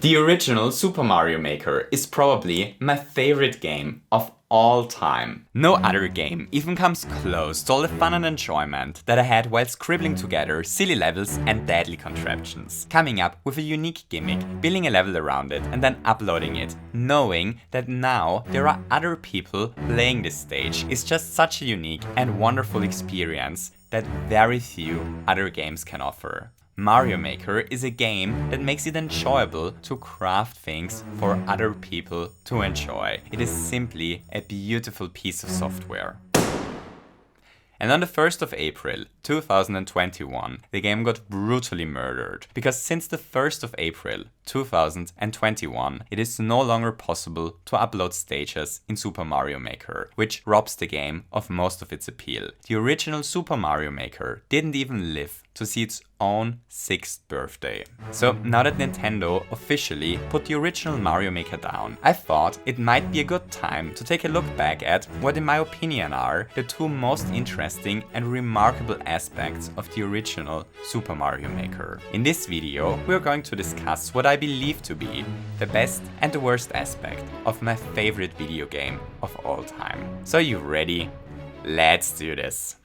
The original Super Mario Maker is probably my favorite game of all time. No other game even comes close to all the fun and enjoyment that I had while scribbling together silly levels and deadly contraptions. Coming up with a unique gimmick, building a level around it and then uploading it, knowing that now there are other people playing this stage is just such a unique and wonderful experience that very few other games can offer. Mario Maker is a game that makes it enjoyable to craft things for other people to enjoy. It is simply a beautiful piece of software. And on the 1st of April 2021, the game got brutally murdered, because since the 1st of April 2021, it is no longer possible to upload stages in Super Mario Maker, which robs the game of most of its appeal. The original Super Mario Maker didn't even live to see its own 6th birthday. So now that Nintendo officially put the original Mario Maker down, I thought it might be a good time to take a look back at what in my opinion are the two most interesting and remarkable aspects of the original Super Mario Maker. In this video, we're going to discuss what I believe to be the best and the worst aspect of my favorite video game of all time. So you ready? Let's do this!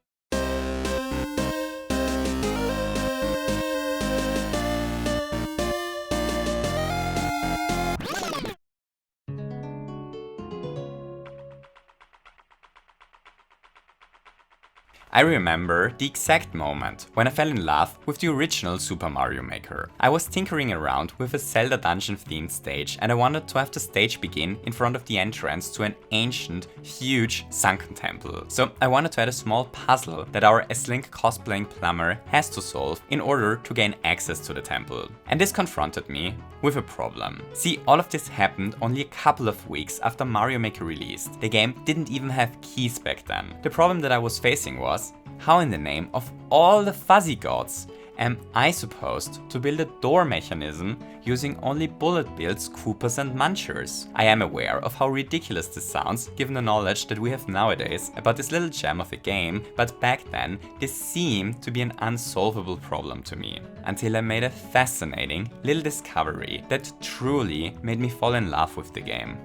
I remember the exact moment when I fell in love with the original Super Mario Maker. I was tinkering around with a Zelda dungeon themed stage and I wanted to have the stage begin in front of the entrance to an ancient, huge sunken temple. So I wanted to add a small puzzle that our S-Link cosplaying plumber has to solve in order to gain access to the temple. And this confronted me with a problem. See, all of this happened only a couple of weeks after Mario Maker released. The game didn't even have keys back then. The problem that I was facing was, how in the name of all the fuzzy gods am I supposed to build a door mechanism using only bullet bills, Koopas and Munchers? I am aware of how ridiculous this sounds given the knowledge that we have nowadays about this little gem of a game, but back then this seemed to be an unsolvable problem to me. Until I made a fascinating little discovery that truly made me fall in love with the game.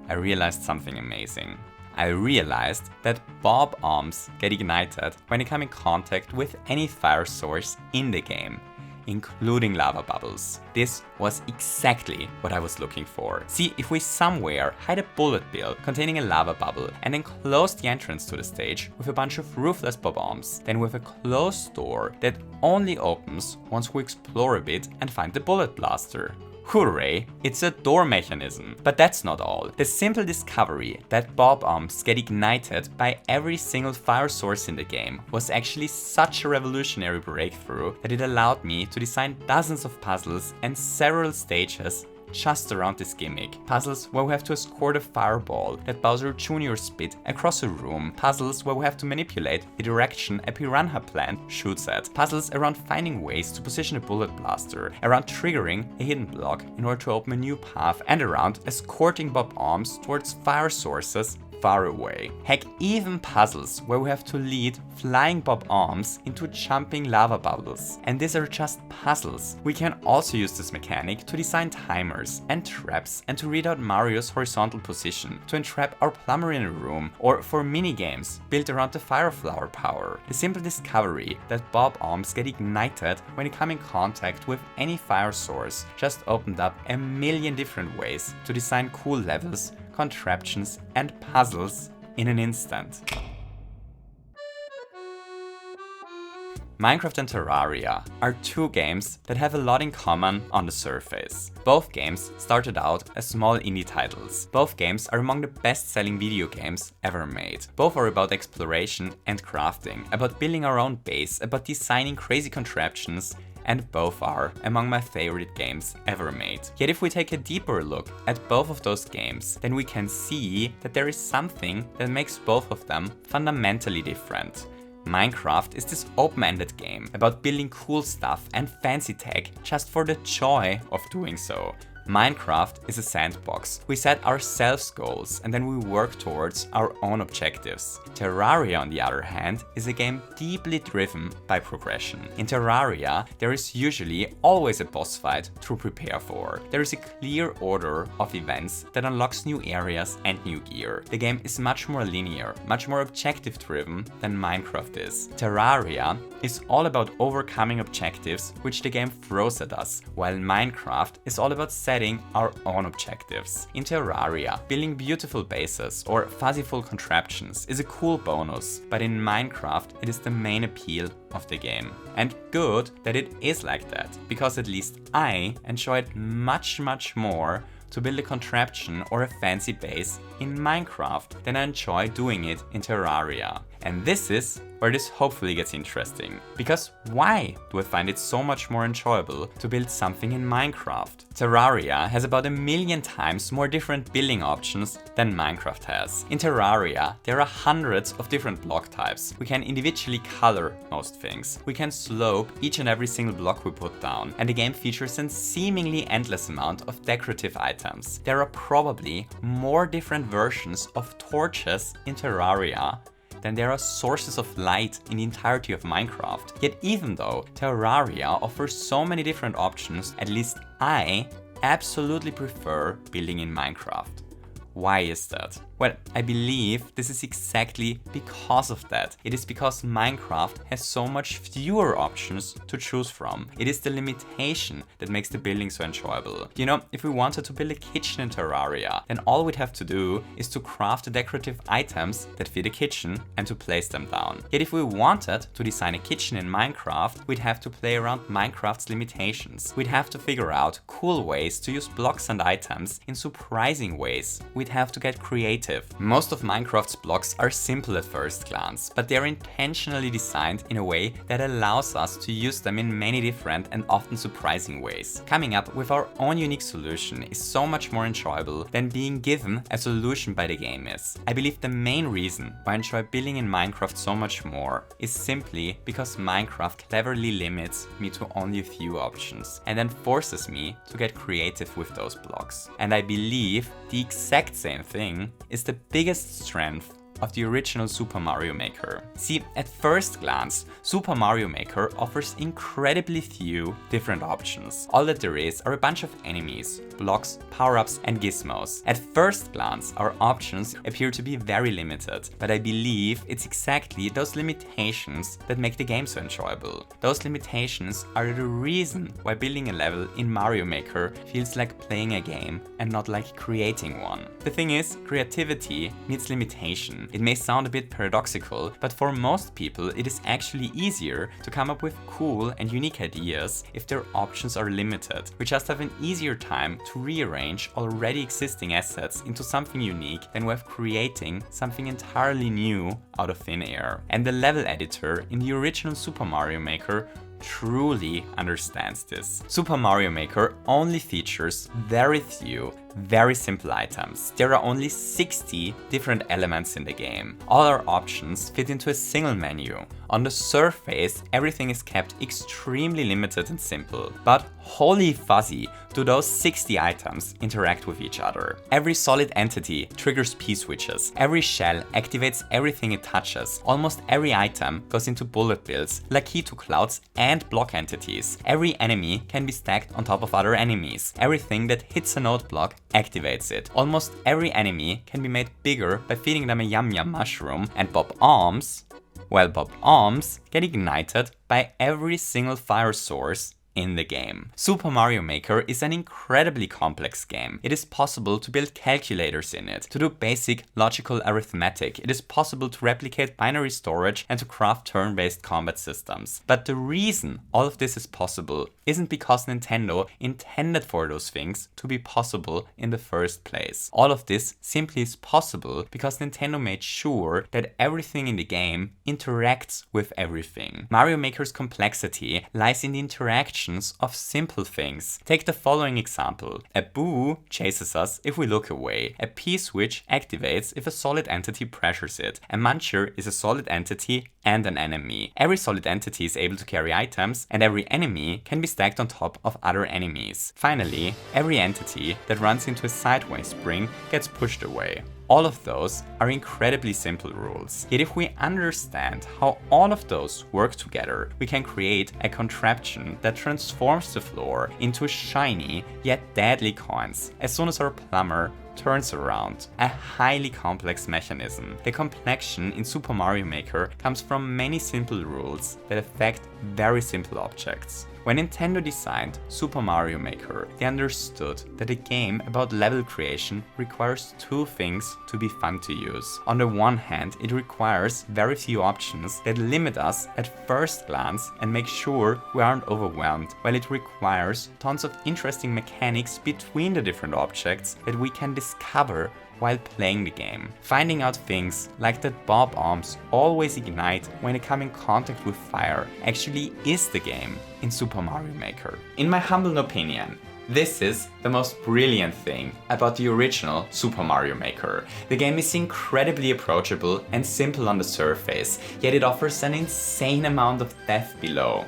I realized something amazing. I realized that bob arms get ignited when they come in contact with any fire source in the game, including lava bubbles. This was exactly what I was looking for. See, if we somewhere hide a bullet bill containing a lava bubble and then close the entrance to the stage with a bunch of roofless bob arms, then with a closed door that only opens once we explore a bit and find the bullet blaster. Hooray, it's a door mechanism. But that's not all. The simple discovery that bob arms get ignited by every single fire source in the game was actually such a revolutionary breakthrough that it allowed me to design dozens of puzzles and several stages just around this gimmick. Puzzles where we have to escort a fireball that Bowser Jr. spit across a room. Puzzles where we have to manipulate the direction a piranha plant shoots at. Puzzles around finding ways to position a bullet blaster, around triggering a hidden block in order to open a new path, and around escorting bob arms towards fire sources far away. Heck, even puzzles where we have to lead flying bob arms into jumping lava bubbles. And these are just puzzles. We can also use this mechanic to design timers and traps and to read out Mario's horizontal position, to entrap our plumber in a room, or for mini games built around the fire flower power. The simple discovery that bob arms get ignited when they come in contact with any fire source just opened up a million different ways to design cool levels, contraptions and puzzles in an instant. Minecraft and Terraria are two games that have a lot in common on the surface. Both games started out as small indie titles. Both games are among the best-selling video games ever made. Both are about exploration and crafting, about building our own base, about designing crazy contraptions, and both are among my favorite games ever made. Yet if we take a deeper look at both of those games, then we can see that there is something that makes both of them fundamentally different. Minecraft is this open-ended game about building cool stuff and fancy tech just for the joy of doing so. Minecraft is a sandbox. We set ourselves goals and then we work towards our own objectives. Terraria, on the other hand, is a game deeply driven by progression. In Terraria, there is usually always a boss fight to prepare for. There is a clear order of events that unlocks new areas and new gear. The game is much more linear, much more objective driven than Minecraft is. Terraria is all about overcoming objectives which the game throws at us, while Minecraft is all about setting our own objectives. In Terraria, building beautiful bases or fuzziful contraptions is a cool bonus, but in Minecraft it is the main appeal of the game. And good that it is like that, because at least I enjoy it much more to build a contraption or a fancy base in Minecraft than I enjoy doing it in Terraria. And this is where this hopefully gets interesting. Because why do I find it so much more enjoyable to build something in Minecraft? Terraria has about 1,000,000 times more different building options than Minecraft has. In Terraria, there are hundreds of different block types. We can individually color most things. We can slope each and every single block we put down. And the game features a seemingly endless amount of decorative items. There are probably more different versions of torches in Terraria than there are sources of light in the entirety of Minecraft. Yet even though Terraria offers so many different options, at least I absolutely prefer building in Minecraft. Why is that? Well, I believe this is exactly because of that. It is because Minecraft has so much fewer options to choose from. It is the limitation that makes the building so enjoyable. You know, if we wanted to build a kitchen in Terraria, then all we'd have to do is to craft the decorative items that fit a kitchen and to place them down. Yet if we wanted to design a kitchen in Minecraft, we'd have to play around Minecraft's limitations. We'd have to figure out cool ways to use blocks and items in surprising ways. We'd have to get creative. Most of Minecraft's blocks are simple at first glance, but they are intentionally designed in a way that allows us to use them in many different and often surprising ways. Coming up with our own unique solution is so much more enjoyable than being given a solution by the game is. I believe the main reason why I enjoy building in Minecraft so much more is simply because Minecraft cleverly limits me to only a few options and then forces me to get creative with those blocks. And I believe the exact same thing is the biggest strength of the original Super Mario Maker. See, at first glance, Super Mario Maker offers incredibly few different options. All that there is are a bunch of enemies, blocks, power-ups and gizmos. At first glance, our options appear to be very limited, but I believe it's exactly those limitations that make the game so enjoyable. Those limitations are the reason why building a level in Mario Maker feels like playing a game and not like creating one. The thing is, creativity needs limitation. It may sound a bit paradoxical, but for most people it is actually easier to come up with cool and unique ideas if their options are limited. We just have an easier time to rearrange already existing assets into something unique than with creating something entirely new out of thin air. And the level editor in the original Super Mario Maker truly understands this. Super Mario Maker only features very few, very simple items. There are only 60 different elements in the game. All our options fit into a single menu. On the surface, everything is kept extremely limited and simple. But holy fuzzy, do those 60 items interact with each other. Every solid entity triggers P-switches. Every shell activates everything it touches. Almost every item goes into bullet bills, like key to clouds and block entities. Every enemy can be stacked on top of other enemies. Everything that hits a node block activates it. Almost every enemy can be made bigger by feeding them a yum yum mushroom, and Bob Arms get ignited by every single fire source in the game. Super Mario Maker is an incredibly complex game. It is possible to build calculators in it, to do basic logical arithmetic. It is possible to replicate binary storage and to craft turn-based combat systems. But the reason all of this is possible isn't because Nintendo intended for those things to be possible in the first place. All of this simply is possible because Nintendo made sure that everything in the game interacts with everything. Mario Maker's complexity lies in the interaction of simple things. Take the following example. A boo chases us if we look away. A P-switch activates if a solid entity pressures it. A muncher is a solid entity and an enemy. Every solid entity is able to carry items, and every enemy can be stacked on top of other enemies. Finally, every entity that runs into a sideways spring gets pushed away. All of those are incredibly simple rules. Yet if we understand how all of those work together, we can create a contraption that transforms the floor into shiny yet deadly coins as soon as our plumber turns around. A highly complex mechanism. The complexion in Super Mario Maker comes from many simple rules that affect very simple objects. When Nintendo designed Super Mario Maker, they understood that a game about level creation requires two things to be fun to use. On the one hand, it requires very few options that limit us at first glance and make sure we aren't overwhelmed, while it requires tons of interesting mechanics between the different objects that we can discover while playing the game. Finding out things like that bob arms always ignite when they come in contact with fire actually is the game in Super Mario Maker. In my humble opinion, this is the most brilliant thing about the original Super Mario Maker. The game is incredibly approachable and simple on the surface, yet it offers an insane amount of depth below.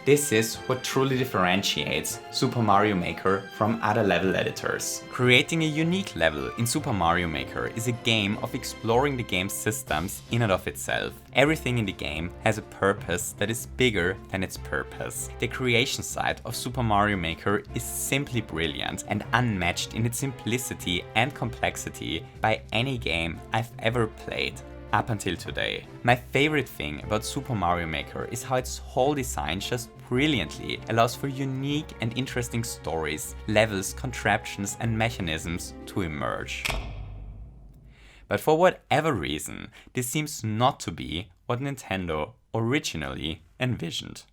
This is what truly differentiates Super Mario Maker from other level editors. Creating a unique level in Super Mario Maker is a game of exploring the game's systems in and of itself. Everything in the game has a purpose that is bigger than its purpose. The creation side of Super Mario Maker is simply brilliant and unmatched in its simplicity and complexity by any game I've ever played up until today. My favorite thing about Super Mario Maker is how its whole design just brilliantly allows for unique and interesting stories, levels, contraptions and mechanisms to emerge. But for whatever reason, this seems not to be what Nintendo originally envisioned.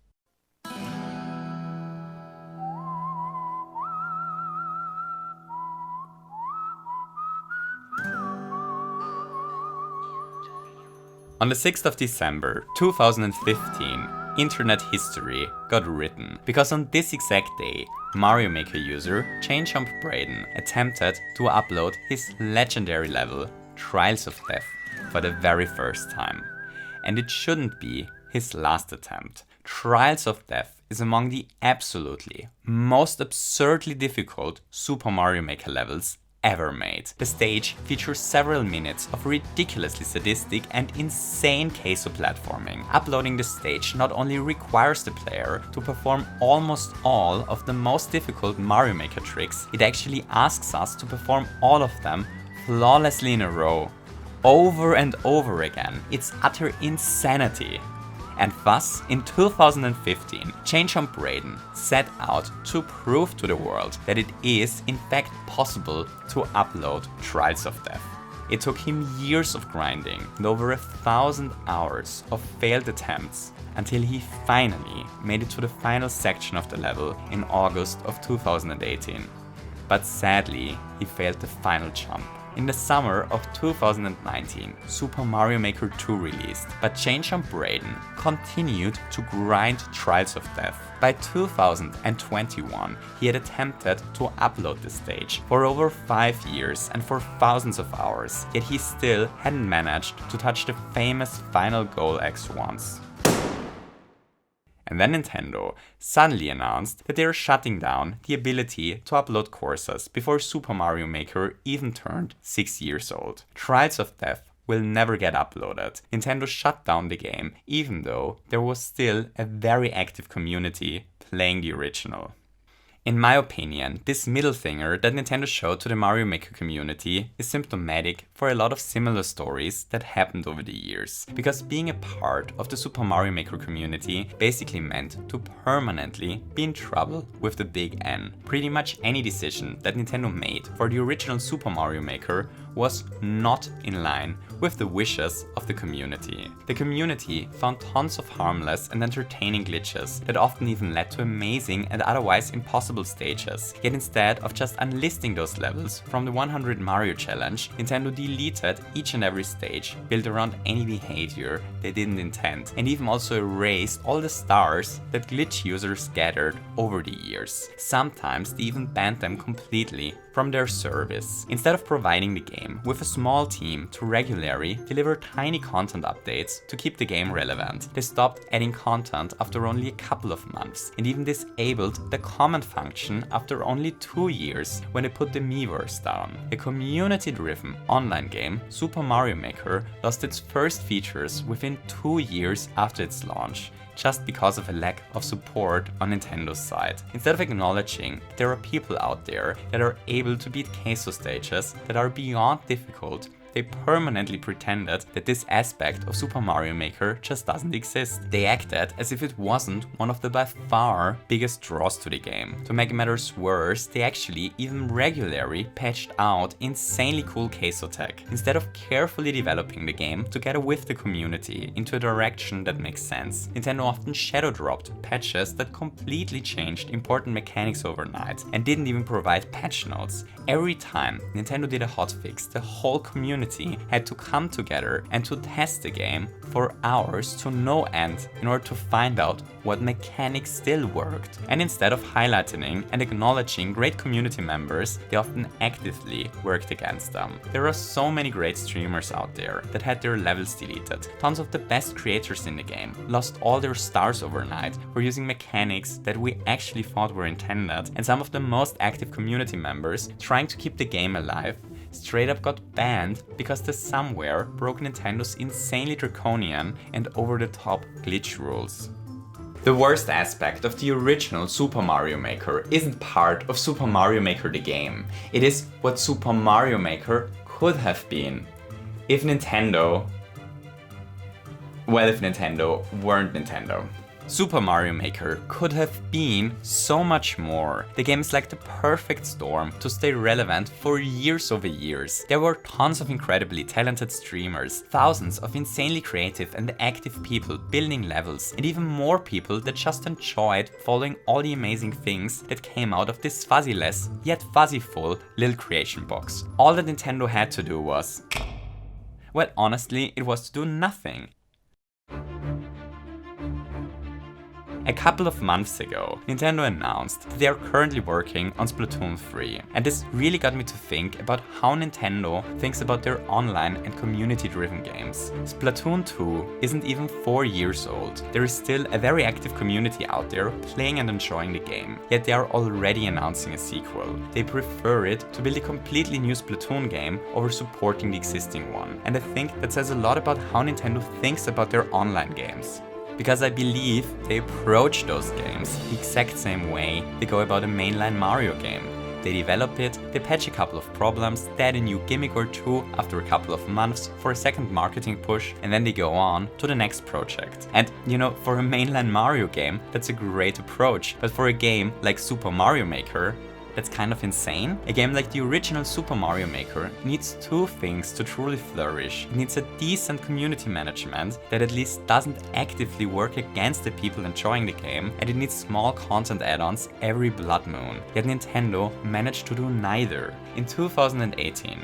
On the 6th of December 2015, internet history got written, because on this exact day, Mario Maker user ChainChompBraden attempted to upload his legendary level, Trials of Death, for the very first time. And it shouldn't be his last attempt. Trials of Death is among the absolutely most absurdly difficult Super Mario Maker levels ever made. The stage features several minutes of ridiculously sadistic and insane queso platforming. Uploading the stage not only requires the player to perform almost all of the most difficult Mario Maker tricks, it actually asks us to perform all of them flawlessly in a row, over and over again. It's utter insanity. And thus, in 2015, ChainChompBraden set out to prove to the world that it is in fact possible to upload Trials of Death. It took him years of grinding and over 1,000 hours of failed attempts until he finally made it to the final section of the level in August of 2018. But sadly, he failed the final jump. In the summer of 2019, Super Mario Maker 2 released, but ChainChompBraden continued to grind Trials of Death. By 2021, he had attempted to upload the stage for over 5 years and for thousands of hours, yet he still hadn't managed to touch the famous final goal X once. And then Nintendo suddenly announced that they are shutting down the ability to upload courses before Super Mario Maker even turned 6 years old. Trials of Death will never get uploaded. Nintendo shut down the game, even though there was still a very active community playing the original. In my opinion, this middle finger that Nintendo showed to the Mario Maker community is symptomatic for a lot of similar stories that happened over the years. Because being a part of the Super Mario Maker community basically meant to permanently be in trouble with the big N. Pretty much any decision that Nintendo made for the original Super Mario Maker was not in line with the wishes of the community. The community found tons of harmless and entertaining glitches that often even led to amazing and otherwise impossible stages. Yet instead of just unlisting those levels from the 100 Mario challenge, Nintendo deleted each and every stage built around any behavior they didn't intend, and even also erased all the stars that glitch users gathered over the years. Sometimes they even banned them completely from their service. Instead of providing the game with a small team to regularly deliver tiny content updates to keep the game relevant, they stopped adding content after only a couple of months and even disabled the comment function after only 2 years when they put the Miiverse down. A community-driven online game, Super Mario Maker lost its first features within 2 years after its launch, just because of a lack of support on Nintendo's side. Instead of acknowledging that there are people out there that are able to beat queso stages that are beyond difficult, they permanently pretended that this aspect of Super Mario Maker just doesn't exist. They acted as if it wasn't one of the by far biggest draws to the game. To make matters worse, they actually even regularly patched out insanely cool queso tech, instead of carefully developing the game together with the community into a direction that makes sense. Nintendo often shadow dropped patches that completely changed important mechanics overnight and didn't even provide patch notes. Every time Nintendo did a hotfix, the whole community had to come together and to test the game for hours to no end in order to find out what mechanics still worked. And instead of highlighting and acknowledging great community members, they often actively worked against them. There are so many great streamers out there that had their levels deleted. Tons of the best creators in the game lost all their stars overnight for using mechanics that we actually thought were intended, and some of the most active community members trying to keep the game alive straight up got banned because the somewhere broke Nintendo's insanely draconian and over-the-top glitch rules. The worst aspect of the original Super Mario Maker isn't part of Super Mario Maker the game. It is what Super Mario Maker could have been if Nintendo weren't Nintendo. Super Mario Maker could have been so much more. The game is like the perfect storm to stay relevant for years over years. There were tons of incredibly talented streamers, thousands of insanely creative and active people building levels, and even more people that just enjoyed following all the amazing things that came out of this fuzzyless yet fuzzy-full little creation box. All that Nintendo had to do was... well, honestly, it was to do nothing. A couple of months ago, Nintendo announced that they are currently working on Splatoon 3, and this really got me to think about how Nintendo thinks about their online and community-driven games. Splatoon 2 isn't even 4 years old. There is still a very active community out there playing and enjoying the game, yet they are already announcing a sequel. They prefer it to build a completely new Splatoon game over supporting the existing one, and I think that says a lot about how Nintendo thinks about their online games. Because I believe they approach those games the exact same way they go about a mainline Mario game. They develop it, they patch a couple of problems, they add a new gimmick or two after a couple of months for a second marketing push, and then they go on to the next project. And you know, for a mainline Mario game, that's a great approach, but for a game like Super Mario Maker, that's kind of insane. A game like the original Super Mario Maker needs two things to truly flourish. It needs a decent community management that at least doesn't actively work against the people enjoying the game, and it needs small content add-ons every blood moon. Yet Nintendo managed to do neither. In 2018,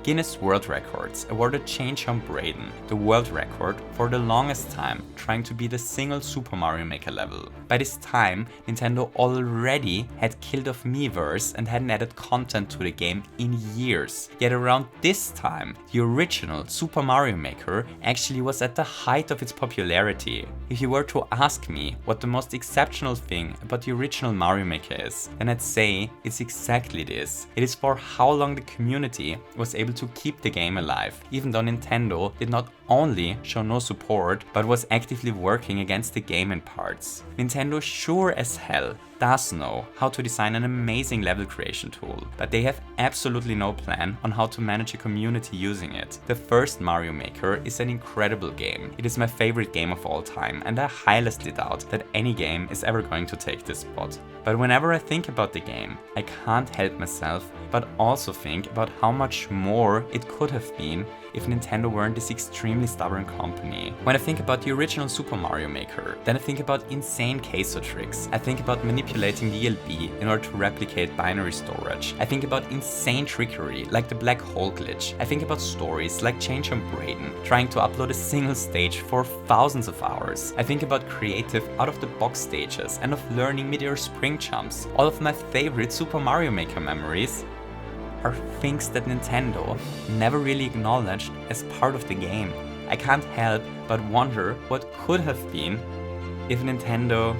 Guinness World Records awarded ChainChompBraden the world record for the longest time trying to beat a single Super Mario Maker level. By this time, Nintendo already had killed off Miiverse and hadn't added content to the game in years. Yet around this time, the original Super Mario Maker actually was at the height of its popularity. If you were to ask me what the most exceptional thing about the original Mario Maker is, then I'd say it's exactly this. It is for how long the community was able to keep the game alive, even though Nintendo did not only show no support, but was actively working against the game in parts. Nintendo sure as hell does know how to design an amazing level creation tool, but they have absolutely no plan on how to manage a community using it. The first Mario Maker is an incredible game. It is my favorite game of all time, and I highly doubt that any game is ever going to take this spot. But whenever I think about the game, I can't help myself but also think about how much more it could have been if Nintendo weren't this extremely stubborn company. When I think about the original Super Mario Maker, then I think about insane queso tricks. I think about manipulating the LB in order to replicate binary storage. I think about insane trickery like the black hole glitch. I think about stories like ChainChompBraden trying to upload a single stage for thousands of hours. I think about creative out-of-the-box stages and of learning mid-air spring jumps. All of my favorite Super Mario Maker memories are things that Nintendo never really acknowledged as part of the game. I can't help but wonder what could have been if Nintendo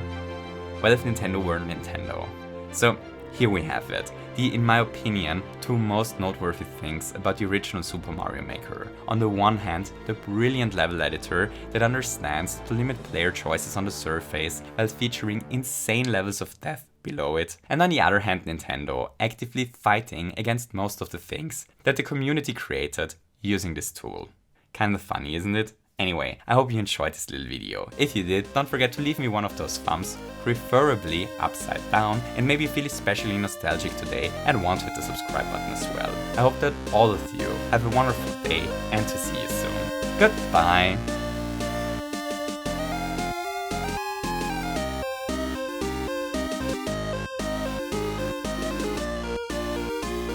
were Nintendo. So here we have it. The, in my opinion, two most noteworthy things about the original Super Mario Maker. On the one hand, the brilliant level editor that understands to limit player choices on the surface while featuring insane levels of depth below it. And on the other hand, Nintendo actively fighting against most of the things that the community created using this tool. Kinda funny, isn't it? Anyway, I hope you enjoyed this little video. If you did, don't forget to leave me one of those thumbs, preferably upside down, and maybe you feel especially nostalgic today and want to hit the subscribe button as well. I hope that all of you have a wonderful day and to see you soon. Goodbye!